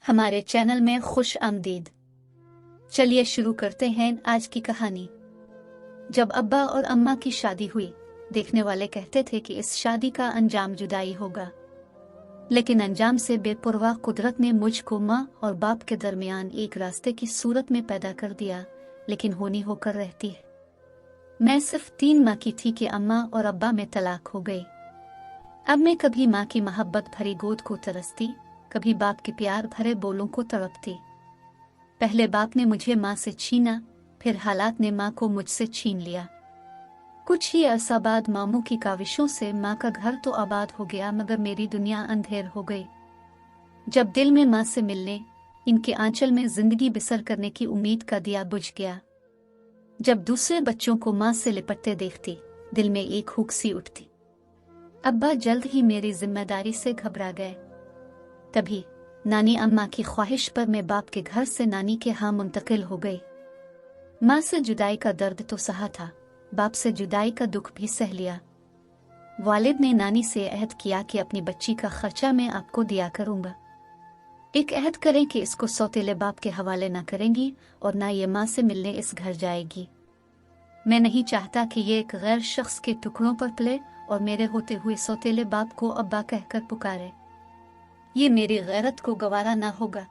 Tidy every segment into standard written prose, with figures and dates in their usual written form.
हमारे चैनल में खुश आमदीद। चलिए शुरू करते हैं आज की कहानी। जब अब्बा और अम्मा की शादी हुई, देखने वाले कहते थे कि इस शादी का अंजाम जुदाई होगा, लेकिन अंजाम से बेपरवाह कुदरत ने मुझको माँ और बाप के दरमियान एक रास्ते की सूरत में पैदा कर दिया, लेकिन होनी होकर रहती है। मैं सिर्फ 3 माह की थी कि अम्मा और अब्बा में तलाक हो गई। अब मैं कभी माँ की मोहब्बत भरी गोद को तरसती, कभी बाप के प्यार भरे बोलों को तड़पती। पहले बाप ने मुझे माँ से छीना, फिर हालात ने माँ को मुझसे छीन लिया। कुछ ही अरसा बाद मामू की काविशों से माँ का घर तो आबाद हो गया, मगर मेरी दुनिया अंधेर हो गई। जब दिल में माँ से मिलने, इनके आंचल में जिंदगी बसर करने की उम्मीद का दिया बुझ गया। जब दूसरे बच्चों को माँ से लिपटते देखती, दिल में एक हुक सी उठती। अब्बा जल्द ही मेरी जिम्मेदारी से घबरा गए। तभी नानी अम्मा की ख्वाहिश पर मैं बाप के घर से नानी के यहाँ मुंतकिल हो गई। माँ से जुदाई का दर्द तो सहा था, बाप से जुदाई का दुख भी सह लिया। वालिद ने नानी से अहद किया कि अपनी बच्ची का खर्चा मैं आपको दिया करूंगा। एक अहद करें कि इसको सौतेले बाप के हवाले ना करेंगी और ना ये माँ से मिलने इस घर जाएगी। मैं नहीं चाहता कि ये एक गैर शख्स के टुकड़ों पर पले और मेरे होते हुए सौतेले बाप को अब्बा कहकर पुकारे। ये मेरी गैरत को गवारा ना होगा।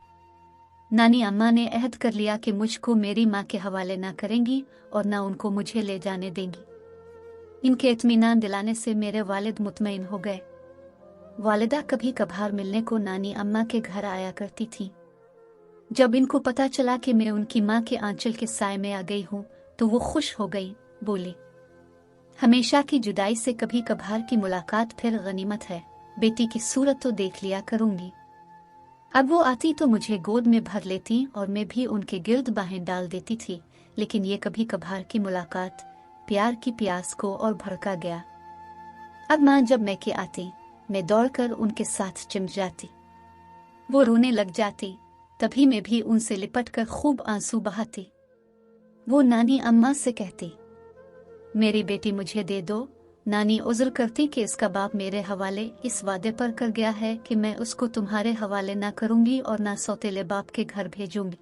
नानी अम्मा ने अहद कर लिया कि मुझको मेरी माँ के हवाले ना करेंगी और ना उनको मुझे ले जाने देंगी। इनके इत्मीनान दिलाने से मेरे वालिद मुतमईन हो गए। वालिदा कभी कभार मिलने को नानी अम्मा के घर आया करती थी। जब इनको पता चला कि मैं उनकी माँ के आंचल के साए में आ गई हूँ, तो वो खुश हो गई। बोली, हमेशा की जुदाई से कभी कभार की मुलाकात फिर गनीमत है। बेटी की सूरत तो देख लिया करूंगी। अब वो आती तो मुझे गोद में भर लेती और मैं भी उनके गिर्द बाहें डाल देती थी, लेकिन ये कभी कभार की मुलाकात प्यार की प्यास को और भड़का गया। अब माँ जब मैं के आती, मैं दौड़कर उनके साथ चिमट जाती। वो रोने लग जाती, तभी मैं भी उनसे लिपटकर खूब आंसू बहाती। वो नानी अम्मा से कहती, मेरी बेटी मुझे दे दो। नानी उज़्र करती कि इसका बाप मेरे हवाले इस वादे पर कर गया है कि मैं उसको तुम्हारे हवाले ना करूंगी और ना सौतेले बाप के घर भेजूंगी।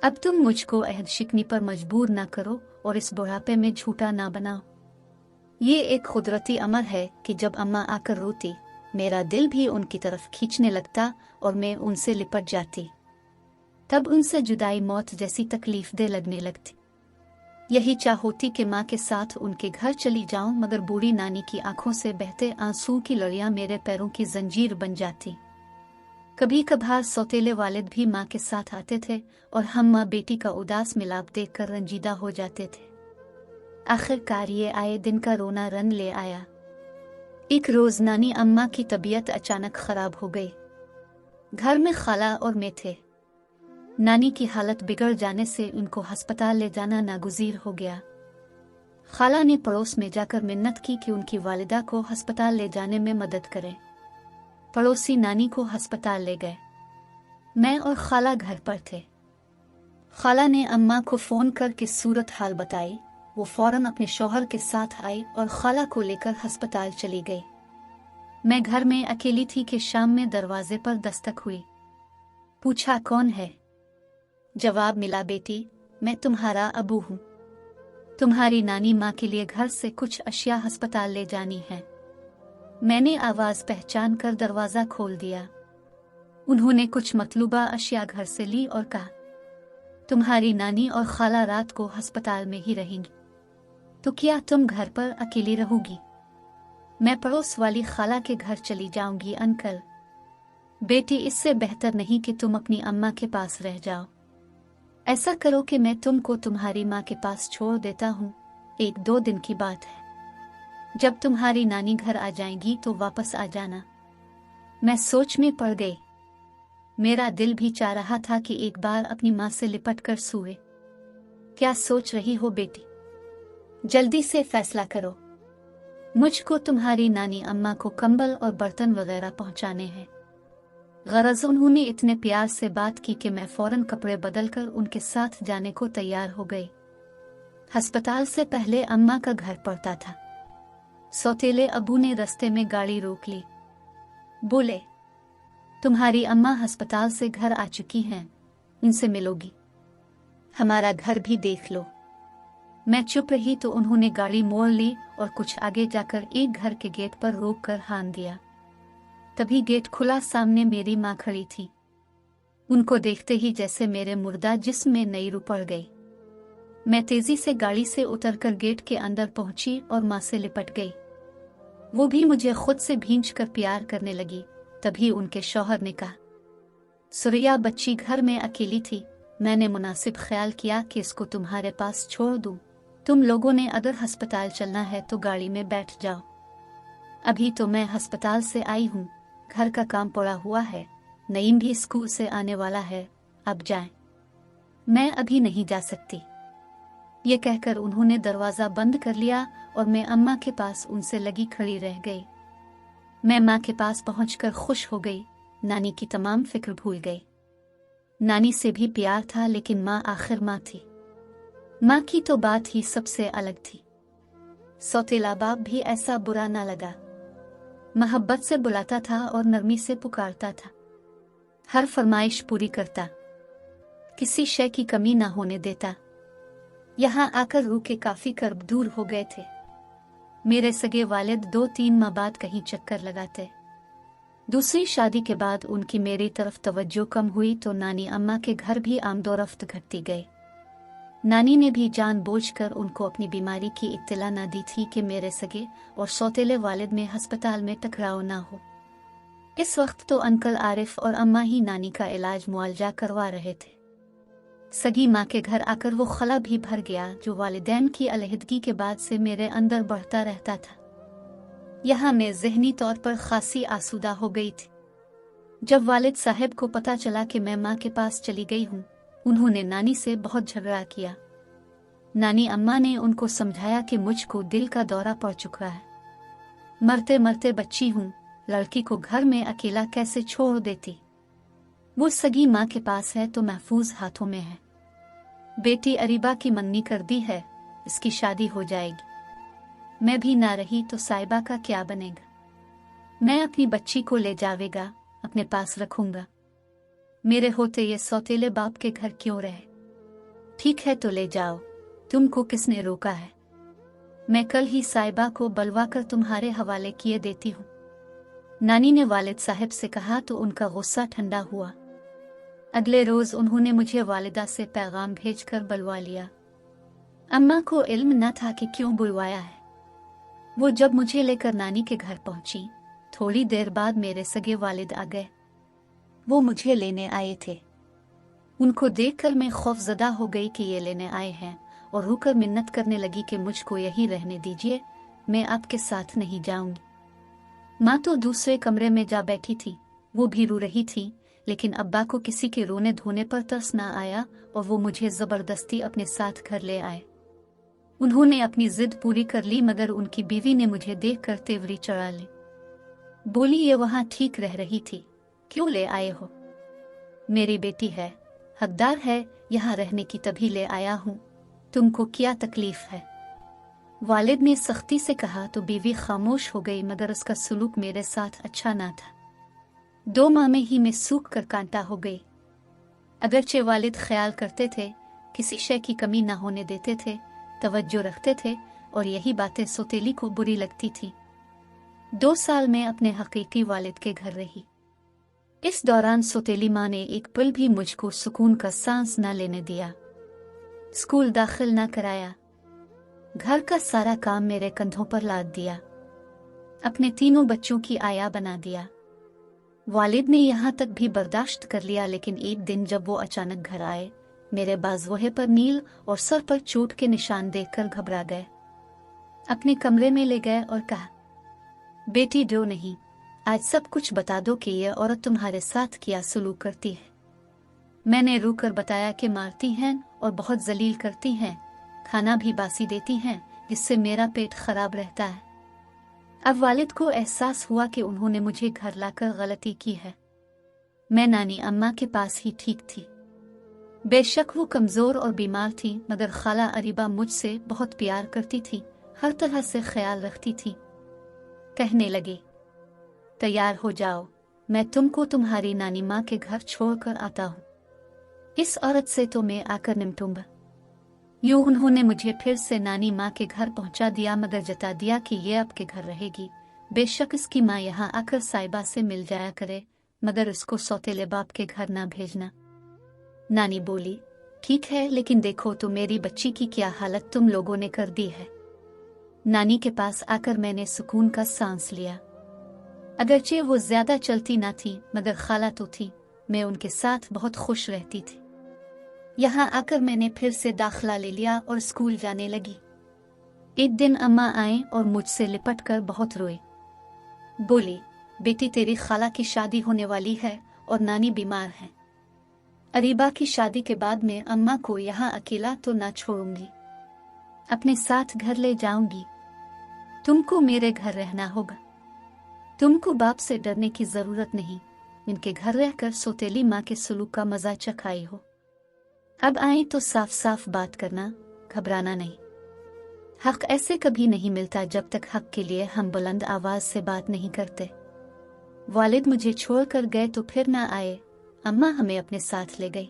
अब तुम मुझको अहद शिकनी पर मजबूर ना करो और इस बुढ़ापे में झूठा ना बनाओ। ये एक कुदरती अमर है कि जब अम्मा आकर रोती, मेरा दिल भी उनकी तरफ खींचने लगता और मैं उनसे लिपट जाती। तब उनसे जुदाई मौत जैसी तकलीफ दे लगने लगती। यही चाह होती कि माँ के साथ उनके घर चली जाऊं, मगर बूढ़ी नानी की आंखों से बहते आंसू की लड़ियां मेरे पैरों की जंजीर बन जाती। कभी कभार सौतेले वालिद भी माँ के साथ आते थे और हम माँ बेटी का उदास मिलाप देखकर रंजीदा हो जाते थे। आखिरकार ये आए दिन का रोना रन ले आया। एक रोज नानी अम्मा की तबीयत अचानक खराब हो गई। घर में खाला और मैं थे। नानी की हालत बिगड़ जाने से उनको अस्पताल ले जाना नागुज़ीर हो गया। खाला ने पड़ोस में जाकर मिन्नत की कि उनकी वालिदा को अस्पताल ले जाने में मदद करें। पड़ोसी नानी को अस्पताल ले गए। मैं और खाला घर पर थे। खाला ने अम्मा को फोन करके सूरत हाल बताई। वो फौरन अपने शौहर के साथ आई और खाला को लेकर अस्पताल चली गई। मैं घर में अकेली थी कि शाम में दरवाजे पर दस्तक हुई। पूछा, कौन है? जवाब मिला, बेटी मैं तुम्हारा अबू हूँ। तुम्हारी नानी माँ के लिए घर से कुछ अशिया अस्पताल ले जानी है। मैंने आवाज पहचान कर दरवाजा खोल दिया। उन्होंने कुछ मतलूबा अशिया घर से ली और कहा, तुम्हारी नानी और खाला रात को अस्पताल में ही रहेंगी, तो क्या तुम घर पर अकेली रहोगी? मैं पड़ोस वाली खाला के घर चली जाऊंगी। अंकल, बेटी इससे बेहतर नहीं कि तुम अपनी अम्मा के पास रह जाओ। ऐसा करो कि मैं तुमको तुम्हारी माँ के पास छोड़ देता हूँ। 1-2 दिन की बात है। जब तुम्हारी नानी घर आ जाएंगी तो वापस आ जाना। मैं सोच में पड़ गई। मेरा दिल भी चाह रहा था कि एक बार अपनी माँ से लिपट कर सोए। क्या सोच रही हो बेटी? जल्दी से फैसला करो। मुझको तुम्हारी नानी अम्मा को कंबल और बर्तन वगैरह पहुँचाने हैं। गरज उन्होंने इतने प्यार से बात की कि मैं फौरन कपड़े बदलकर उनके साथ जाने को तैयार हो गई। अस्पताल से पहले अम्मा का घर पड़ता था। सौतेले अबू ने रास्ते में गाड़ी रोक ली। बोले, तुम्हारी अम्मा अस्पताल से घर आ चुकी हैं, उनसे मिलोगी। हमारा घर भी देख लो। मैं चुप रही तो उन्होंने गाड़ी मोड़ ली और कुछ आगे जाकर एक घर के गेट पर रोककर हान दिया। तभी गेट खुला, सामने मेरी माँ खड़ी थी। उनको देखते ही जैसे मेरे मुर्दा जिस्म में नई रूह पड़ गई। मैं तेजी से गाड़ी से उतरकर गेट के अंदर पहुंची और माँ से लिपट गई। वो भी मुझे खुद से भींचकर प्यार करने लगी। तभी उनके शौहर ने कहा, सुरैया बच्ची घर में अकेली थी, मैंने मुनासिब ख्याल किया कि इसको तुम्हारे पास छोड़ दूं। तुम लोगों ने अगर अस्पताल चलना है तो गाड़ी में बैठ जाओ। अभी तो मैं अस्पताल से आई हूँ, घर का काम पड़ा हुआ है, नईम भी स्कूल से आने वाला है, अब जाएं। मैं अभी नहीं जा सकती। ये कहकर उन्होंने दरवाज़ा बंद कर लिया और मैं अम्मा के पास उनसे लगी खड़ी रह गई। मैं माँ के पास पहुंचकर खुश हो गई। नानी की तमाम फिक्र भूल गई। नानी से भी प्यार था, लेकिन माँ आखिर माँ थी। माँ की तो बात ही सबसे अलग थी। सौतेला बाप भी ऐसा बुरा ना लगा। मोहब्बत से बुलाता था और नरमी से पुकारता था। हर फरमाइश पूरी करता, किसी शय की कमी ना होने देता। यहाँ आकर रूह के काफी कर्ब दूर हो गए थे। मेरे सगे वालिद 2-3 माह बाद कहीं चक्कर लगाते। दूसरी शादी के बाद उनकी मेरी तरफ तवज्जो कम हुई तो नानी अम्मा के घर भी आमदोरफ्त घटती गई। नानी ने भी जानबूझकर उनको अपनी बीमारी की इत्तला न दी थी कि मेरे सगे और सौतेले वालिद में अस्पताल में टकराव ना हो। इस वक्त तो अंकल आरिफ और अम्मा ही नानी का इलाज मुआवजा करवा रहे थे। सगी माँ के घर आकर वो खला भी भर गया जो वालिदैन की अलहदगी के बाद से मेरे अंदर बढ़ता रहता था। यहाँ मैं ज़हनी तौर पर खासी आसूदा हो गई थी। जब वालिद साहब को पता चला कि मैं माँ के पास चली गई हूँ, उन्होंने नानी से बहुत झगड़ा किया। नानी अम्मा ने उनको समझाया कि मुझको दिल का दौरा पड़ चुका है, मरते मरते बच्ची हूँ, लड़की को घर में अकेला कैसे छोड़ देती। वो सगी माँ के पास है तो महफूज हाथों में है। बेटी अरीबा की मंगनी कर दी है, इसकी शादी हो जाएगी। मैं भी ना रही तो साहिबा का क्या बनेगा। मैं अपनी बच्ची को ले जावेगा, अपने पास रखूंगा। मेरे होते ये सौतेले बाप के घर क्यों रहे। ठीक है तो ले जाओ, तुमको किसने रोका है। मैं कल ही साहिबा को बलवा कर तुम्हारे हवाले किए देती हूँ। नानी ने वालिद साहब से कहा तो उनका गुस्सा ठंडा हुआ। अगले रोज उन्होंने मुझे वालिदा से पैगाम भेजकर बुलवा लिया। अम्मा को इल्म न था कि क्यों बुलवाया है। वो जब मुझे लेकर नानी के घर पहुंची, थोड़ी देर बाद मेरे सगे वालिद आ गए। वो मुझे लेने आए थे। उनको देखकर मैं खौफजदा हो गई कि ये लेने आए हैं और रुकर मिन्नत करने लगी कि मुझको यही रहने दीजिए, मैं आपके साथ नहीं जाऊंगी। माँ तो दूसरे कमरे में जा बैठी थी, वो भी रो रही थी, लेकिन अब्बा को किसी के रोने धोने पर तरस ना आया और वो मुझे जबरदस्ती अपने साथ घर ले आए। उन्होंने अपनी जिद पूरी कर ली, मगर उनकी बीवी ने मुझे देखकर तेवरी चढ़ा ली। बोली, ये वहां ठीक रह रही थी, क्यों ले आए हो। मेरी बेटी है, हकदार है यहाँ रहने की, तभी ले आया हूँ, तुमको क्या तकलीफ है। वालिद ने सख्ती से कहा तो बीवी खामोश हो गई, मगर उसका सलूक मेरे साथ अच्छा ना था। 2 माह में ही मैं सूख कर कांटा हो गई। अगरचे वालिद ख्याल करते थे, किसी शय की कमी ना होने देते थे, तवज्जो रखते थे, और यही बातें सौतेली को बुरी लगती थी। 2 साल में अपने हकीकी वालिद के घर रही। इस दौरान सौतेली माँ ने एक पल भी मुझको सुकून का सांस न लेने दिया। स्कूल दाखिल न कराया, घर का सारा काम मेरे कंधों पर लाद दिया, अपने 3 बच्चों की आया बना दिया। वालिद ने यहाँ तक भी बर्दाश्त कर लिया, लेकिन एक दिन जब वो अचानक घर आए, मेरे बाजुए पर नील और सर पर चोट के निशान देखकर घबरा गए। अपने कमरे में ले गए और कहा, बेटी रो नहीं, आज सब कुछ बता दो कि ये औरत तुम्हारे साथ क्या सलूक करती है। मैंने रो कर बताया कि मारती हैं और बहुत जलील करती हैं, खाना भी बासी देती हैं, जिससे मेरा पेट खराब रहता है। अब वालिद को एहसास हुआ कि उन्होंने मुझे घर लाकर गलती की है। मैं नानी अम्मा के पास ही ठीक थी। बेशक वो कमजोर और बीमार थी, मगर खाला अरीबा मुझसे बहुत प्यार करती थी, हर तरह से ख्याल रखती थी। कहने लगे, तैयार हो जाओ, मैं तुमको तुम्हारी नानी माँ के घर छोड़कर आता हूँ। इस औरत से तो मैं आकर निपटूंगा। यूं उन्होंने मुझे फिर से नानी माँ के घर पहुंचा दिया, मगर जता दिया कि ये आपके घर रहेगी। बेशक इसकी माँ यहाँ आकर साहिबा से मिल जाया करे, मगर उसको सौतेले बाप के घर ना भेजना। नानी बोली, ठीक है, लेकिन देखो तो मेरी बच्ची की क्या हालत तुम लोगों ने कर दी है। नानी के पास आकर मैंने सुकून का सांस लिया। अगरचे वो ज्यादा चलती ना थी, मगर खाला तो थी। मैं उनके साथ बहुत खुश रहती थी। यहाँ आकर मैंने फिर से दाखिला ले लिया और स्कूल जाने लगी। एक दिन अम्मा आए और मुझसे लिपट कर बहुत रोए। बोली, बेटी तेरी खाला की शादी होने वाली है और नानी बीमार है। अरीबा की शादी के बाद मैं अम्मा को यहाँ अकेला तो ना छोड़ूंगी, अपने साथ घर ले जाऊंगी। तुमको मेरे घर रहना होगा। तुमको बाप से डरने की जरूरत नहीं। इनके घर रहकर सौतेली माँ के सुलूक का मजा चखाई हो। अब आए तो साफ साफ बात करना, घबराना नहीं। हक ऐसे कभी नहीं मिलता जब तक हक के लिए हम बुलंद आवाज से बात नहीं करते। वालिद मुझे छोड़कर गए तो फिर ना आए। अम्मा हमें अपने साथ ले गई।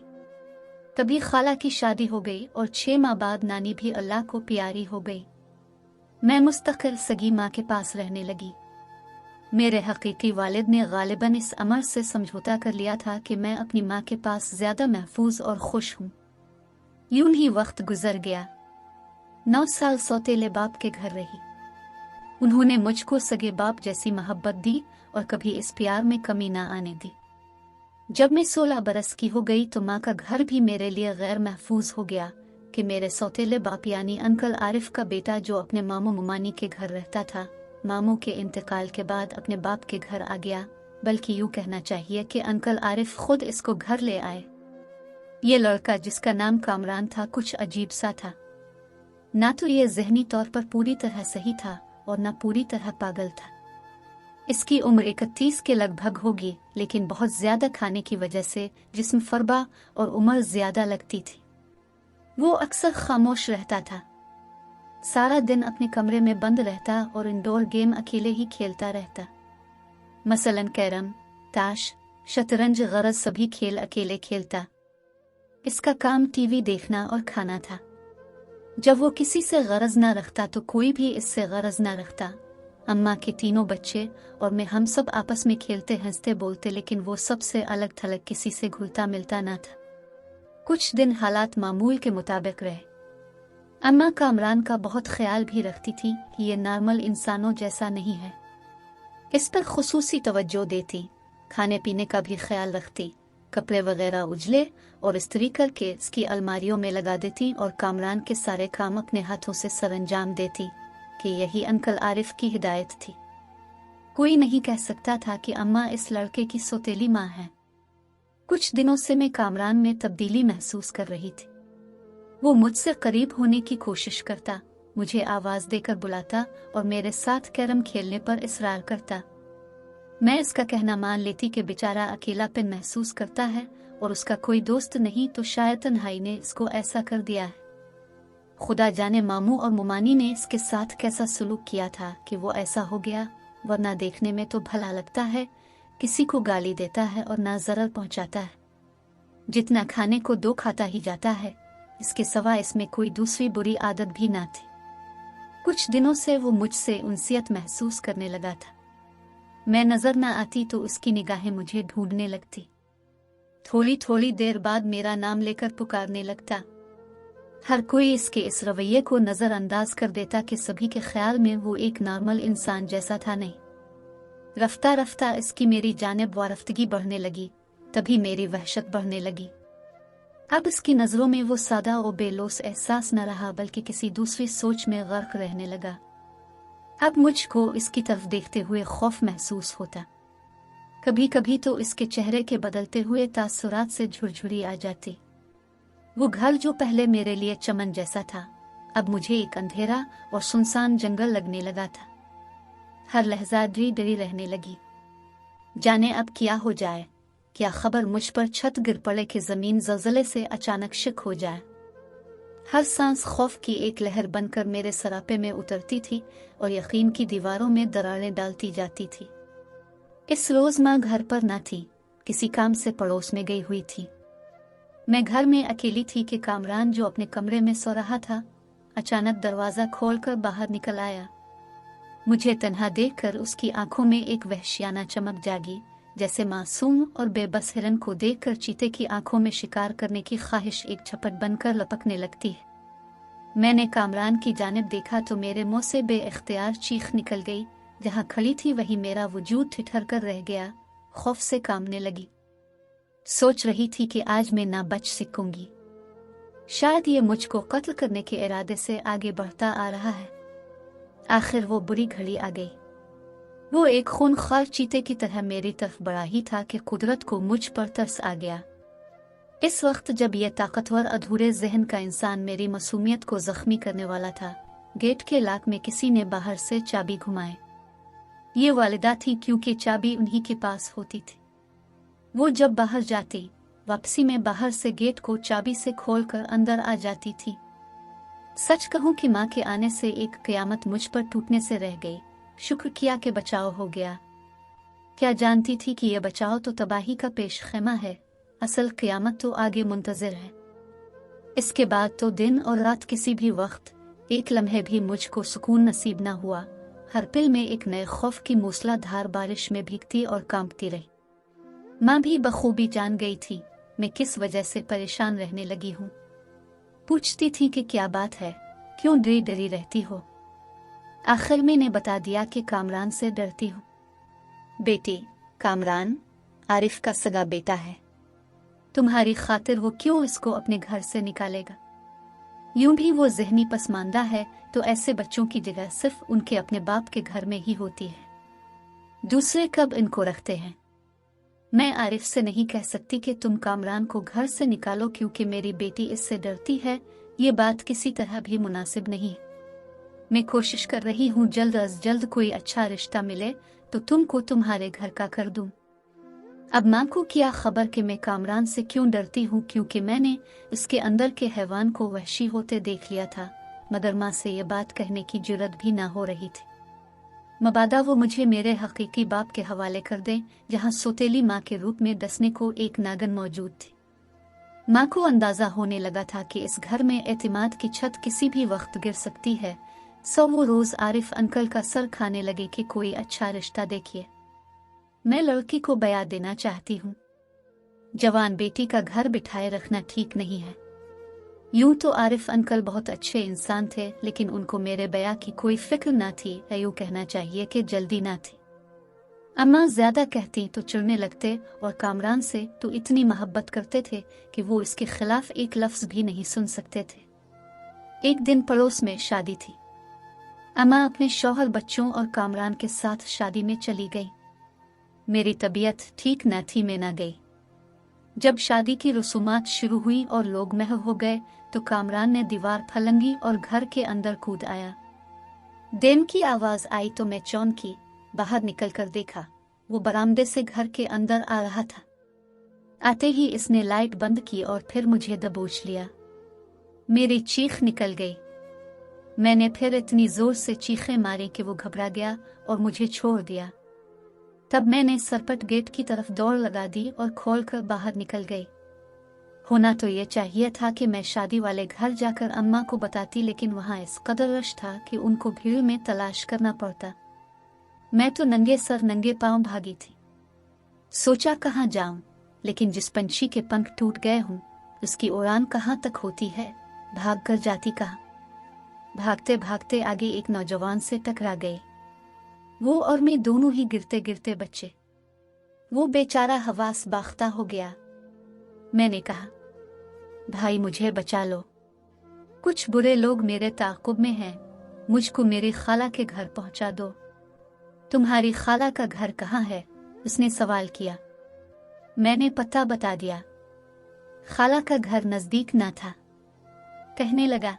तभी खाला की शादी हो गई और 6 माह बाद नानी भी अल्लाह को प्यारी हो गई। मैं मुस्तकिल सगी माँ के पास रहने लगी। मेरे हकीकी वालिद ने गालिबन इस अमर से समझौता कर लिया था कि मैं अपनी माँ के पास ज्यादा महफूज और खुश हूँ। यूं ही वक्त गुजर गया। 9 साल सौतेले बाप के घर रही। उन्होंने मुझको सगे बाप जैसी मोहब्बत दी और कभी इस प्यार में कमी ना आने दी। जब मैं 16 बरस की हो गई तो माँ का घर भी मेरे लिए गैर महफूज हो गया कि मेरे सौतेले बाप यानी अंकल आरिफ का बेटा, जो अपने मामू मुमानी के घर रहता था, मामू के इंतकाल के बाद अपने बाप के घर आ गया। बल्कि यूं कहना चाहिए कि अंकल आरिफ खुद इसको घर ले आए। ये लड़का, जिसका नाम कामरान था, कुछ अजीब सा था। ना तो ये ज़हनी तौर पर पूरी तरह सही था और ना पूरी तरह पागल था। इसकी उम्र 31 के लगभग होगी, लेकिन बहुत ज्यादा खाने की वजह से जिस्म फरबा और उम्र ज्यादा लगती थी। वो अक्सर खामोश रहता था। सारा दिन अपने कमरे में बंद रहता और इंडोर गेम अकेले ही खेलता रहता। मसलन कैरम, ताश, शतरंज, गरज सभी खेल अकेले खेलता। इसका काम टीवी देखना और खाना था। जब वो किसी से गरज ना रखता तो कोई भी इससे गरज ना रखता। अम्मा के तीनों बच्चे और मैं, हम सब आपस में खेलते हंसते बोलते, लेकिन वो सबसे अलग थलग किसी से घुलता मिलता ना था। कुछ दिन हालात मामूल के मुताबिक रहे। अम्मा कामरान का बहुत ख्याल भी रखती थी कि ये नॉर्मल इंसानों जैसा नहीं है। इस पर खुसूसी तवज्जो देती, खाने पीने का भी ख्याल रखती, कपड़े वगैरह उजले और इस्त्री करके इसकी अलमारियों में लगा देती और कामरान के सारे काम अपने हाथों से सरंजाम देती कि यही अंकल आरिफ की हिदायत थी। कोई नहीं कह सकता था कि अम्मा इस लड़के की सौतेली माँ है। कुछ दिनों से मैं कामरान में तब्दीली महसूस कर रही थी। वो मुझसे करीब होने की कोशिश करता, मुझे आवाज देकर बुलाता और मेरे साथ कैरम खेलने पर इसरार करता। मैं इसका कहना मान लेती कि बेचारा अकेलापन महसूस करता है और उसका कोई दोस्त नहीं, तो शायद तन्हाई ने इसको ऐसा कर दिया है। खुदा जाने मामू और मुमानी ने इसके साथ कैसा सुलूक किया था कि वो ऐसा हो गया, वरना देखने में तो भला लगता है, किसी को गाली देता है और ना जरर पहुंचाता है। जितना खाने को 2 खाता ही जाता है, इसके सिवा इसमें कोई दूसरी बुरी आदत भी ना थी। कुछ दिनों से वो मुझसे उनसियत महसूस करने लगा था। मैं नजर ना आती तो उसकी निगाहें मुझे ढूंढने लगती। थोड़ी थोड़ी देर बाद मेरा नाम लेकर पुकारने लगता। हर कोई इसके इस रवैये को नजरअंदाज कर देता कि सभी के ख्याल में वो एक नॉर्मल इंसान जैसा था नहीं। रफ्ता रफ्ता इसकी मेरी जानिब वारफ्तगी बढ़ने लगी, तभी मेरी वहशत बढ़ने लगी। अब इसकी नजरों में वो सादा और बेलोस एहसास न रहा, बल्कि किसी दूसरी सोच में गर्क रहने लगा। अब मुझको इसकी तरफ देखते हुए खौफ महसूस होता। कभी कभी तो इसके चेहरे के बदलते हुए तासुरात से झुरझुरी आ जाती। वो घर जो पहले मेरे लिए चमन जैसा था, अब मुझे एक अंधेरा और सुनसान जंगल लगने लगा था। हर लहजा डरी डरी रहने लगी, जाने अब क्या हो जाए। क्या खबर मुझ पर छत गिर पड़े कि जमीन ज़लज़ले से अचानक शिक हो जाए। हर सांस खौफ की एक लहर बनकर मेरे सरापे में उतरती थी और यकीन की दीवारों में दरारें डालती जाती थी। इस रोज माँ घर पर न थी, किसी काम से पड़ोस में गई हुई थी। मैं घर में अकेली थी कि कामरान, जो अपने कमरे में सो रहा था, अचानक दरवाजा खोलकर बाहर निकल आया। मुझे तन्हा देखकर उसकी आंखों में एक वहशियाना चमक जागी, जैसे मासूम और बेबस हिरन को देखकर चीते की आंखों में शिकार करने की ख्वाहिश एक झपट बनकर लपकने लगती है। मैंने कामरान की जानिब देखा तो मेरे मुंह से बेइख्तियार चीख निकल गई। जहां खड़ी थी वही मेरा वजूद ठिठर कर रह गया, खौफ से कांपने लगी। सोच रही थी कि आज मैं ना बच सकूंगी। शायद ये मुझको कत्ल करने के इरादे से आगे बढ़ता आ रहा है। आखिर वो बुरी घड़ी आ गई। वो एक खूनख्वार चीते की तरह मेरी तरफ बढ़ा ही था कि कुदरत को मुझ पर तरस आ गया। इस वक्त जब यह ताकतवर अधूरे जहन का इंसान मेरी मासूमियत को जख्मी करने वाला था, गेट के लॉक में किसी ने बाहर से चाबी घुमाई। ये वालिदा थी, क्योंकि चाबी उन्हीं के पास होती थी। वो जब बाहर जाती, वापसी में बाहर से गेट को चाबी से खोलकर अंदर आ जाती थी। सच कहूं कि माँ के आने से एक कयामत मुझ पर टूटने से रह गई। शुक्र किया कि बचाव हो गया। क्या जानती थी कि यह बचाव तो तबाही का पेश खेमा है, असल कयामत तो आगे मुंतजर है। इसके बाद तो दिन और रात किसी भी वक्त एक लम्हे भी मुझको सुकून नसीब न हुआ। हर पल में एक नए खौफ की मूसलाधार बारिश में भीगती और कांपती रही। माँ भी बखूबी जान गई थी मैं किस वजह से परेशान रहने लगी हूँ। पूछती थी कि क्या बात है, क्यों डरी डरी रहती हो। आखिर मैंने बता दिया कि कामरान से डरती हूँ। बेटी, कामरान आरिफ का सगा बेटा है। तुम्हारी खातिर वो क्यों इसको अपने घर से निकालेगा। यूं भी वो ज़हनी पसमानदा है, तो ऐसे बच्चों की जगह सिर्फ उनके अपने बाप के घर में ही होती है। दूसरे कब इनको रखते हैं। मैं आरिफ से नहीं कह सकती कि तुम कामरान को घर से निकालो, क्योंकि मेरी बेटी इससे डरती है। ये बात किसी तरह भी मुनासिब नहीं। मैं कोशिश कर रही हूँ जल्द अज जल्द कोई अच्छा रिश्ता मिले तो तुमको तुम्हारे घर का कर दूं। अब माँ को क्या खबर कि मैं कामरान से क्यों डरती हूँ, क्योंकि मैंने इसके अंदर के हैवान को वहशी होते देख लिया था, मगर माँ से ये बात कहने की जुर्रत भी ना हो रही थी। मबादा वो मुझे मेरे हकीकी बाप के हवाले कर दें, जहाँ सौतेली माँ के रूप में डसने को एक नागन मौजूद थी। माँ को अंदाजा होने लगा था कि इस घर में एतमाद की छत किसी भी वक्त गिर सकती है। सो वो रोज आरिफ अंकल का सर खाने लगे कि कोई अच्छा रिश्ता देखिए। मैं लड़की को बया देना चाहती हूँ। जवान बेटी का घर बिठाए रखना ठीक नहीं है। यूं तो आरिफ अंकल बहुत अच्छे इंसान थे, लेकिन उनको मेरे बया की कोई फिक्र ना थी, या यूं कहना चाहिए कि जल्दी ना थी। अम्मा ज्यादा कहती तो चिढ़ने लगते, और कामरान से तो इतनी मोहब्बत करते थे कि वो इसके खिलाफ एक लफ्ज भी नहीं सुन सकते थे। एक दिन पड़ोस में शादी थी। अम्मा अपने शौहर, बच्चों और कामरान के साथ शादी में चली गई। मेरी तबीयत ठीक न थी, मैं न गई। जब शादी की रसूमात शुरू हुई और लोग महव हो गए, तो कामरान ने दीवार फलंगी और घर के अंदर कूद आया। डेम की आवाज आई तो मैं चौंकी। बाहर निकलकर देखा, वो बरामदे से घर के अंदर आ रहा था। आते ही इसने लाइट बंद की और फिर मुझे दबोच लिया। मेरी चीख निकल गई। मैंने फिर इतनी जोर से चीखें मारी कि वो घबरा गया और मुझे छोड़ दिया। तब मैंने सरपट गेट की तरफ दौड़ लगा दी और खोलकर बाहर निकल गई। होना तो ये चाहिए था कि मैं शादी वाले घर जाकर अम्मा को बताती, लेकिन वहां इस कदर रश था कि उनको भीड़ में तलाश करना पड़ता। मैं तो नंगे सर नंगे पांव भागी थी। सोचा कहाँ जाऊं, लेकिन जिस पंछी के पंख टूट गए हों उसकी उड़ान कहाँ तक होती है, भाग कर जाती कहाँ। भागते भागते आगे एक नौजवान से टकरा गई। वो और मैं दोनों ही गिरते गिरते बच्चे। वो बेचारा हवास बाख्ता हो गया। मैंने कहा, भाई मुझे बचा लो, कुछ बुरे लोग मेरे ताक़ुब में हैं, मुझको मेरी खाला के घर पहुंचा दो। तुम्हारी खाला का घर कहाँ है? उसने सवाल किया। मैंने पता बता दिया। खाला का घर नजदीक ना था। कहने लगा,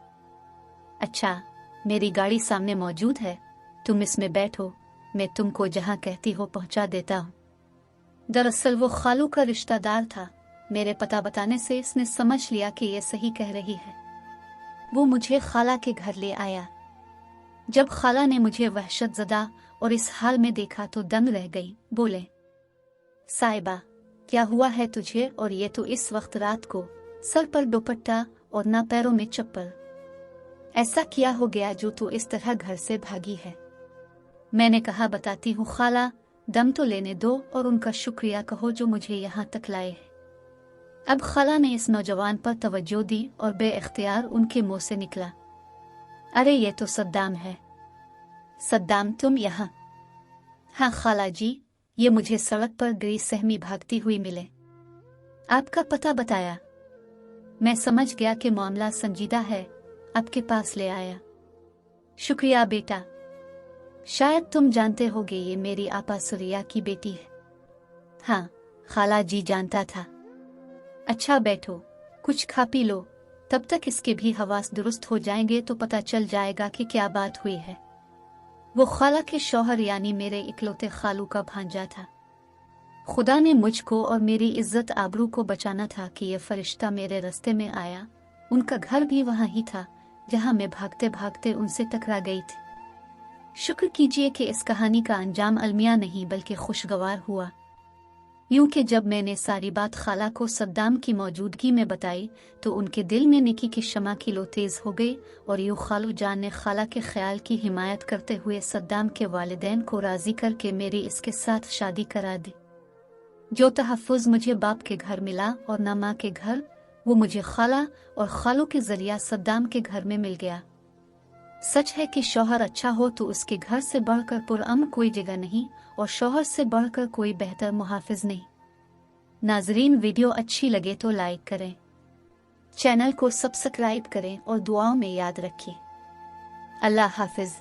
अच्छा, मेरी गाड़ी सामने मौजूद है, तुम इसमें बैठो, मैं तुमको जहां कहती हो पहुंचा देता हूं। दरअसल वो खालू का रिश्तेदार था। मेरे पता बताने से इसने समझ लिया कि ये सही कह रही है। वो मुझे खाला के घर ले आया। जब खाला ने मुझे वहशत ज़दा और इस हाल में देखा तो दंग रह गई। बोले, साहिबा, क्या हुआ है तुझे? और ये तो इस वक्त रात को, सर पर दुपट्टा और ना पैरों में चप्पल। ऐसा क्या हो गया जो तू इस तरह घर से भागी है? मैंने कहा बताती हूँ खाला, दम तो लेने दो और उनका शुक्रिया कहो जो मुझे यहाँ तक लाए। अब खाला ने इस नौजवान पर तवज्जो दी और बेइख्तियार उनके मुंह से निकला, अरे ये तो सद्दाम है। सद्दाम तुम यहाँ? हाँ खाला जी, ये मुझे सड़क पर गई सहमी भागती हुई मिले। आपका पता बताया। मैं समझ गया कि मामला संजीदा है, आपके पास ले आया। शुक्रिया बेटा। शायद तुम जानते होगे ये मेरी आपा सुरिया की बेटी है। हाँ खाला जी जानता था। अच्छा बैठो, कुछ खा पी लो, तब तक इसके भी हवास दुरुस्त हो जाएंगे तो पता चल जाएगा कि क्या बात हुई है। वो खाला के शौहर यानी मेरे इकलौते खालू का भांजा था। खुदा ने मुझको और मेरी इज्जत आबरू को बचाना था कि ये फरिश्ता मेरे रास्ते में आया। उनका घर भी वहाँ ही था जहाँ मैं भागते भागते उनसे टकरा गई थी। शुक्र कीजिए कि इस कहानी का अंजाम अलमिया नहीं बल्कि खुशगवार हुआ। यूं कि जब मैंने सारी बात खाला को सद्दाम की मौजूदगी में बताई तो उनके दिल में नेकी की शमा की लो तेज हो गई और यूं खालू जान ने खाला के ख्याल की हिमायत करते हुए सद्दाम के वालिदैन को राजी करके मेरी इसके साथ शादी करा दी। जो तहफ़्फ़ुज़ मुझे बाप के घर मिला और ना माँ के घर, वो मुझे खाला और खालू के जरिया सद्दाम के घर में मिल गया। सच है कि शौहर अच्छा हो तो उसके घर से बढ़कर पुरअमन कोई जगह नहीं और शौहर से बढ़कर कोई बेहतर मुहाफिज नहीं। नाजरीन, वीडियो अच्छी लगे तो लाइक करें, चैनल को सब्सक्राइब करें और दुआओं में याद रखें। अल्लाह हाफिज।